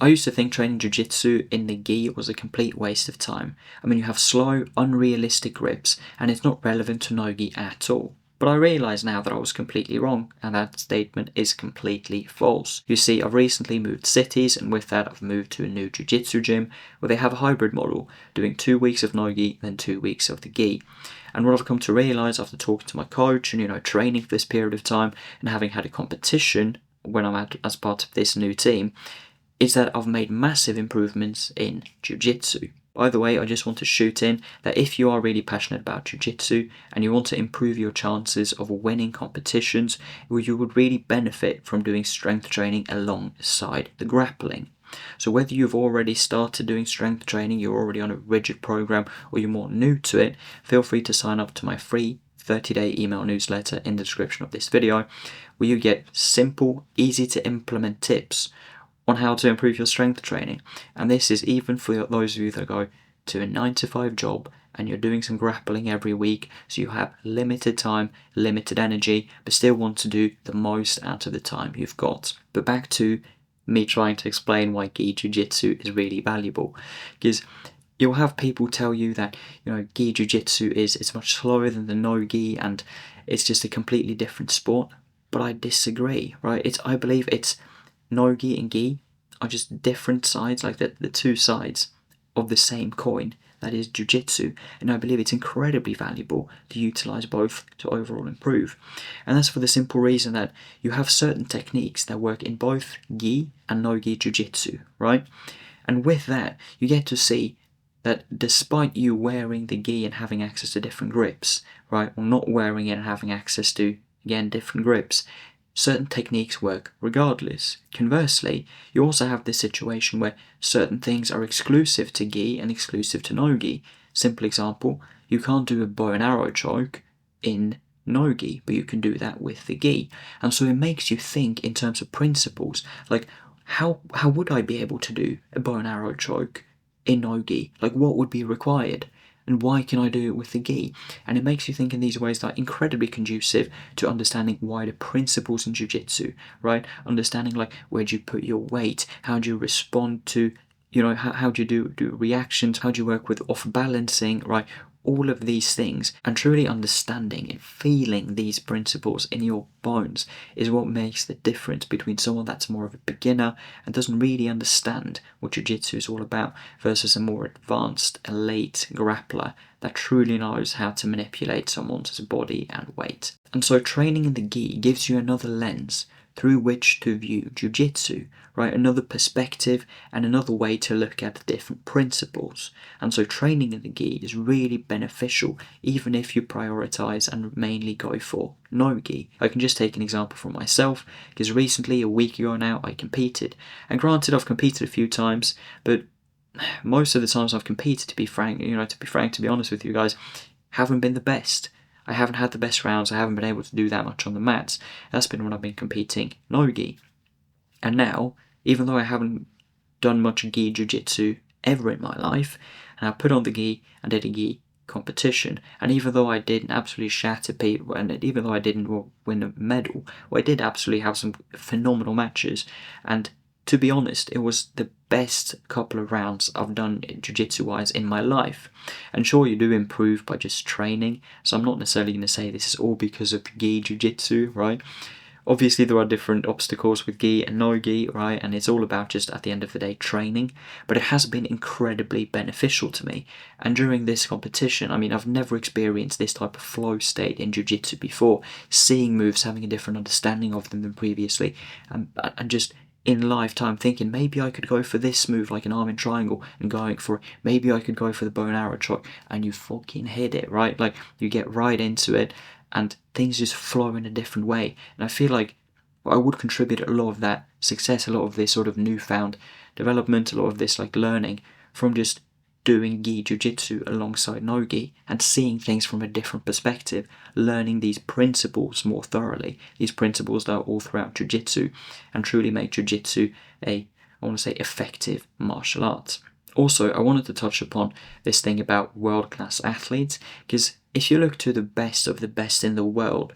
I used to think training jiu-jitsu in the gi was a complete waste of time. I mean, you have slow, unrealistic grips, and it's not relevant to no-gi at all. But I realise now that I was completely wrong, and that statement is completely false. You see, I've recently moved cities, and with that I've moved to a new jiu-jitsu gym where they have a hybrid model, doing 2 weeks of no-gi, then 2 weeks of the gi. And what I've come to realise after talking to my coach and, training for this period of time, and having had a competition when I'm as part of this new team, is that I've made massive improvements in jiu-jitsu. By the way, I just want to shoot in that if you are really passionate about jiu-jitsu and you want to improve your chances of winning competitions, you would really benefit from doing strength training alongside the grappling. So whether you've already started doing strength training, you're already on a rigid program, or you're more new to it, feel free to sign up to my free 30-day email newsletter in the description of this video, where you get simple, easy to implement tips on how to improve your strength training. And this is even for those of you that go to a 9-to-5 job and you're doing some grappling every week, so you have limited time, limited energy, but still want to do the most out of the time you've got. But back to me trying to explain why gi jiu-jitsu is really valuable, because you'll have people tell you that gi jiu-jitsu is much slower than the no-gi and it's just a completely different sport. But I disagree, right? I believe it's no-gi and gi are just different sides, like the two sides of the same coin, that is jiu-jitsu, and I believe it's incredibly valuable to utilise both to overall improve. And that's for the simple reason that you have certain techniques that work in both gi and no-gi jiu-jitsu, right? And with that, you get to see that despite you wearing the gi and having access to different grips, right, or not wearing it and having access to, again, different grips, certain techniques work regardless. Conversely, you also have this situation where certain things are exclusive to gi and exclusive to no-gi. Simple example, you can't do a bow and arrow choke in no-gi, but you can do that with the gi. And so it makes you think in terms of principles, like how would I be able to do a bow and arrow choke in no-gi? Like, what would be required? And why can I do it with the gi? And it makes you think in these ways that are incredibly conducive to understanding wider principles in jiu-jitsu, right? Understanding like where do you put your weight, how do you respond to, how do you do reactions, how do you work with off-balancing, right? All of these things, and truly understanding and feeling these principles in your bones is what makes the difference between someone that's more of a beginner and doesn't really understand what jiu-jitsu is all about versus a more advanced, elite grappler that truly knows how to manipulate someone's body and weight. And so training in the gi gives you another lens through which to view jiu-jitsu, right? Another perspective and another way to look at the different principles. And so training in the gi is really beneficial even if you prioritize and mainly go for no-gi. I can just take an example from myself, because recently, a week ago now, I competed. And granted, I've competed a few times, but most of the times I've competed, to be honest with you guys, haven't been the best. I haven't had the best rounds, I haven't been able to do that much on the mats. That's been when I've been competing no-gi. And now, even though I haven't done much gi jiu-jitsu ever in my life, and I put on the gi and did a gi competition, and even though I didn't absolutely shatter people, and even though I didn't win a medal, I did absolutely have some phenomenal matches, and to be honest, it was the best couple of rounds I've done jiu-jitsu wise in my life. And sure, you do improve by just training, so I'm not necessarily going to say this is all because of gi jiu-jitsu, right? Obviously, there are different obstacles with gi and no gi, right? And it's all about just, at the end of the day, training. But it has been incredibly beneficial to me. And during this competition, I've never experienced this type of flow state in jiu-jitsu before. Seeing moves, having a different understanding of them than previously, and just in lifetime thinking maybe I could go for this move like an arm in triangle and going for it. Maybe I could go for the bow and arrow choke, and you fucking hit it, right? Like, you get right into it and things just flow in a different way. And I feel like I would contribute a lot of that success, a lot of this sort of newfound development, a lot of this like learning from just doing gi jiu-jitsu alongside no gi and seeing things from a different perspective, learning these principles more thoroughly, these principles that are all throughout jiu-jitsu, and truly make jiu-jitsu effective martial arts. Also, I wanted to touch upon this thing about world-class athletes, because if you look to the best of the best in the world,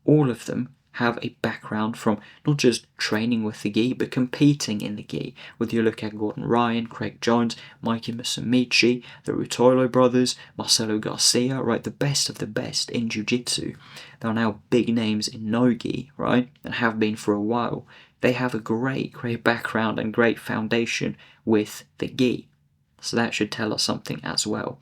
all of them have a background from not just training with the gi, but competing in the gi. Whether you look at Gordon Ryan, Craig Jones, Mikey Musumeci, the Ruotolo brothers, Marcelo Garcia, right, the best of the best in jiu-jitsu. They are now big names in no-gi, right, and have been for a while. They have a great background and great foundation with the gi. So that should tell us something as well.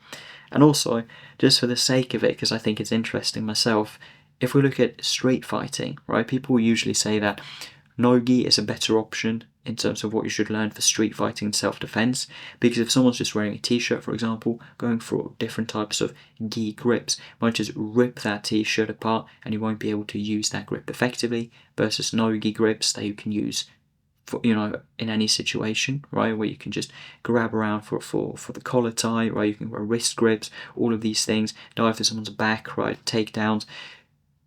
And also, just for the sake of it, because I think it's interesting myself, if we look at street fighting, right, people usually say that no-gi is a better option in terms of what you should learn for street fighting and self-defense, because if someone's just wearing a t-shirt, for example, going for different types of gi grips, might just rip that t-shirt apart and you won't be able to use that grip effectively, versus no-gi grips that you can use for, in any situation, right, where you can just grab around for the collar tie, right, you can wear wrist grips, all of these things, dive to someone's back, right, takedowns.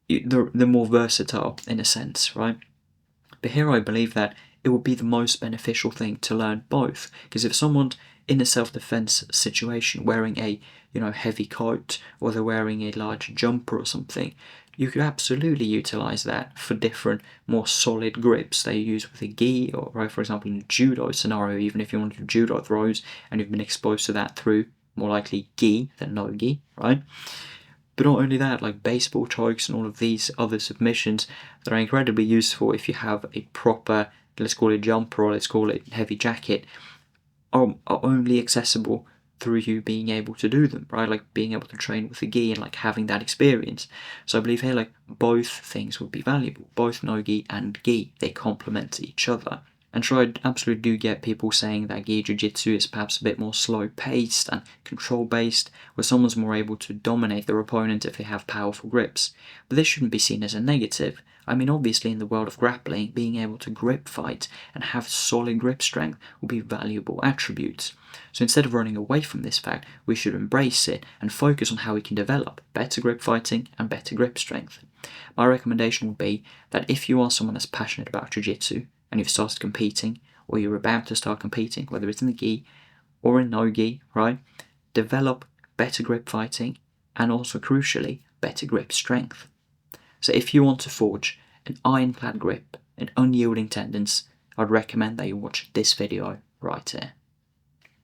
They're more versatile in a sense, right? But here I believe that it would be the most beneficial thing to learn both, because if someone's in a self-defense situation wearing a heavy coat, or they're wearing a large jumper or something, you could absolutely utilize that for different, more solid grips they use with a gi, or, right, for example, in a judo scenario, even if you want to do judo throws and you've been exposed to that through more likely gi than no gi, right? But not only that, like baseball chokes and all of these other submissions that are incredibly useful if you have a proper, let's call it jumper, or let's call it heavy jacket, are only accessible through you being able to do them, right? Like being able to train with the gi and like having that experience. So I believe here, like, both things would be valuable. Both no-gi and gi, they complement each other. And sure, I absolutely do get people saying that gi jiu-jitsu is perhaps a bit more slow-paced and control-based, where someone's more able to dominate their opponent if they have powerful grips. But this shouldn't be seen as a negative. I mean, obviously in the world of grappling, being able to grip fight and have solid grip strength will be valuable attributes. So instead of running away from this fact, we should embrace it and focus on how we can develop better grip fighting and better grip strength. My recommendation would be that if you are someone that's passionate about jiu-jitsu, and you've started competing, or you're about to start competing, whether it's in the gi or in no-gi, right? Develop better grip fighting and also, crucially, better grip strength. So if you want to forge an ironclad grip and unyielding tendons, I'd recommend that you watch this video right here.